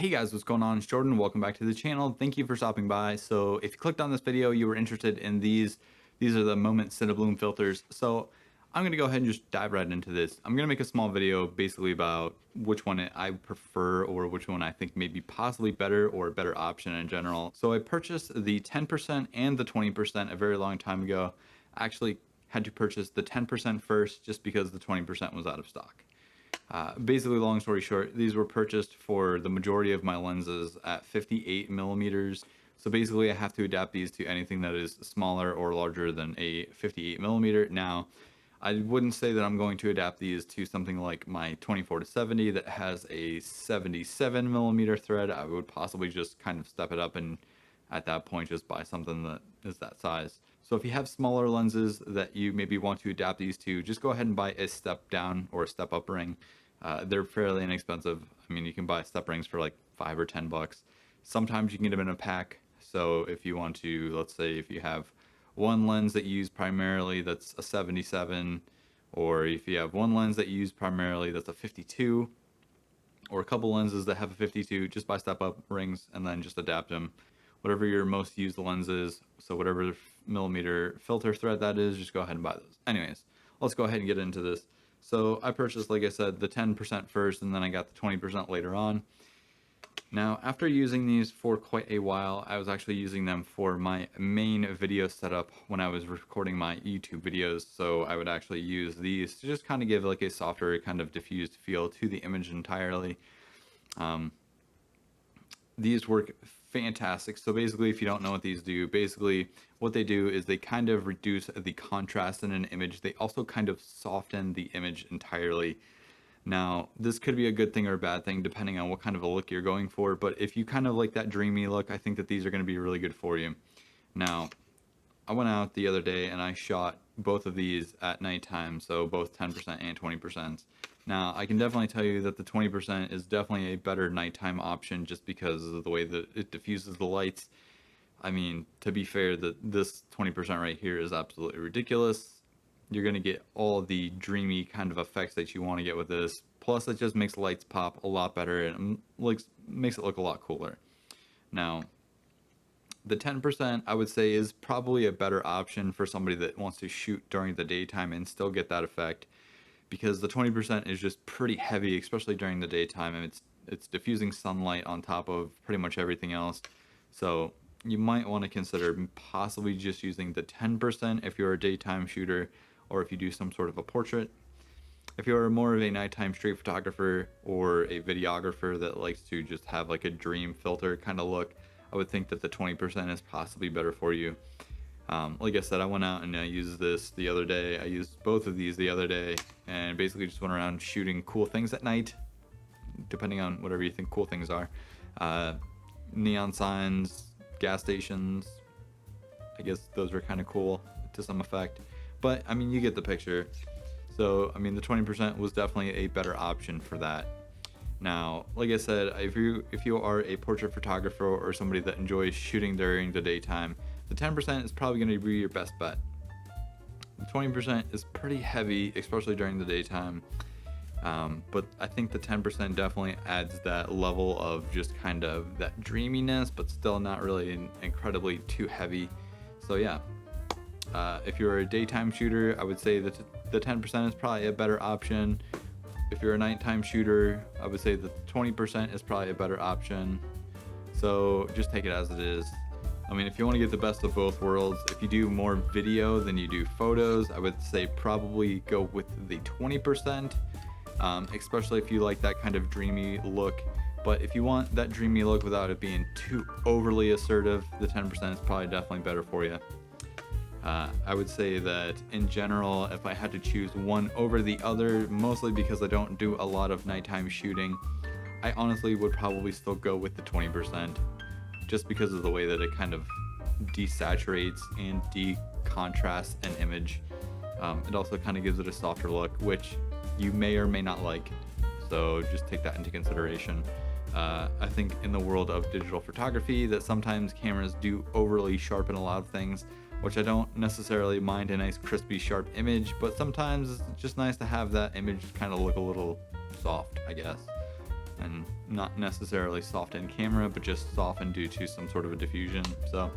Hey guys, what's going on? It's Jordan. Welcome back to the channel. Thank you for stopping by. So if you clicked on this video, you were interested in these. These are the Moment Cinebloom filters. So I'm going to go ahead and just dive right into this. I'm going to make a small video basically about which one I prefer or which one I think may be possibly better or a better option in general. So I purchased the 10% and the 20% a very long time ago. I actually had to purchase the 10% first just because the 20% was out of stock. Basically, long story short, these were purchased for the majority of my lenses at 58 millimeters. So basically, I have to adapt these to anything that is smaller or larger than a 58 millimeter. Now, I wouldn't say that I'm going to adapt these to something like my 24 to 70 that has a 77 millimeter thread. I would possibly just kind of step it up and at that point just buy something that is that size. So if you have smaller lenses that you maybe want to adapt these to, just go ahead and buy a step down or a step up ring. They're fairly inexpensive. I mean, you can buy step rings for like $5 or $10. Sometimes you can get them in a pack. So if you want to, let's say if you have one lens that you use primarily that's a 77, or if you have one lens that you use primarily that's a 52, or a couple lenses that have a 52, just buy step up rings and then just adapt them. Whatever your most used lens is, so whatever millimeter filter thread that is, just go ahead and buy those. Anyways, let's go ahead and get into this. So I purchased, like I said, the 10% first, and then I got the 20% later on. Now, after using these for quite a while, I was actually using them for my main video setup when I was recording my YouTube videos. So I would actually use these to just kind of give like a softer, kind of diffused feel to the image entirely. These work fantastic. So basically, if you don't know what these do, basically what they do is they kind of reduce the contrast in an image. They also kind of soften the image entirely. Now, this could be a good thing or a bad thing depending on what kind of a look you're going for, but if you kind of like that dreamy look, I think that these are going to be really good for you. Now, I went out the other day and I shot both of these at nighttime, so both 10% and 20%. Now, I can definitely tell you that the 20% is definitely a better nighttime option just because of the way that it diffuses the lights. I mean, to be fair, this 20% right here is absolutely ridiculous. You're going to get all the dreamy kind of effects that you want to get with this. Plus, it just makes lights pop a lot better and makes it look a lot cooler. Now, the 10% I would say is probably a better option for somebody that wants to shoot during the daytime and still get that effect, because the 20% is just pretty heavy, especially during the daytime, and it's diffusing sunlight on top of pretty much everything else. So you might want to consider possibly just using the 10% if you're a daytime shooter or if you do some sort of a portrait. If you're more of a nighttime street photographer or a videographer that likes to just have like a dream filter kind of look, I would think that the 20% is possibly better for you. Like I said, I went out and I used this the other day. I used both of these the other day and basically just went around shooting cool things at night, depending on whatever you think cool things are. Neon signs, gas stations. I guess those were kind of cool to some effect. But, I mean, you get the picture. So, I mean, the 20% was definitely a better option for that. Now, like I said, if you are a portrait photographer or somebody that enjoys shooting during the daytime, the 10% is probably going to be your best bet. The 20% is pretty heavy, especially during the daytime. But I think the 10% definitely adds that level of just kind of that dreaminess, but still not really incredibly too heavy. So yeah, if you're a daytime shooter, I would say that the 10% is probably a better option. If you're a nighttime shooter, I would say that 20% is probably a better option. So just take it as it is. I mean, if you want to get the best of both worlds, if you do more video than you do photos, I would say probably go with the 20%, especially if you like that kind of dreamy look. But if you want that dreamy look without it being too overly assertive, the 10% is probably definitely better for you. I would say that in general, if I had to choose one over the other, mostly because I don't do a lot of nighttime shooting, I honestly would probably still go with the 20%, just because of the way that it kind of desaturates and decontrasts an image. It also kind of gives it a softer look, which you may or may not like, so just take that into consideration. I think in the world of digital photography that sometimes cameras do overly sharpen a lot of things, which I don't necessarily mind a nice crispy sharp image, but sometimes it's just nice to have that image kind of look a little soft, I guess. and not necessarily soft in camera, but just softened due to some sort of a diffusion. So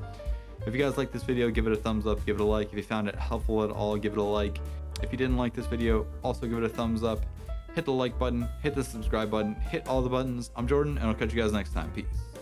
if you guys like this video, give it a thumbs up, give it a like. If you found it helpful at all, give it a like. If you didn't like this video, also give it a thumbs up. Hit the like button, hit the subscribe button, hit all the buttons. I'm Jordan, and I'll catch you guys next time. Peace.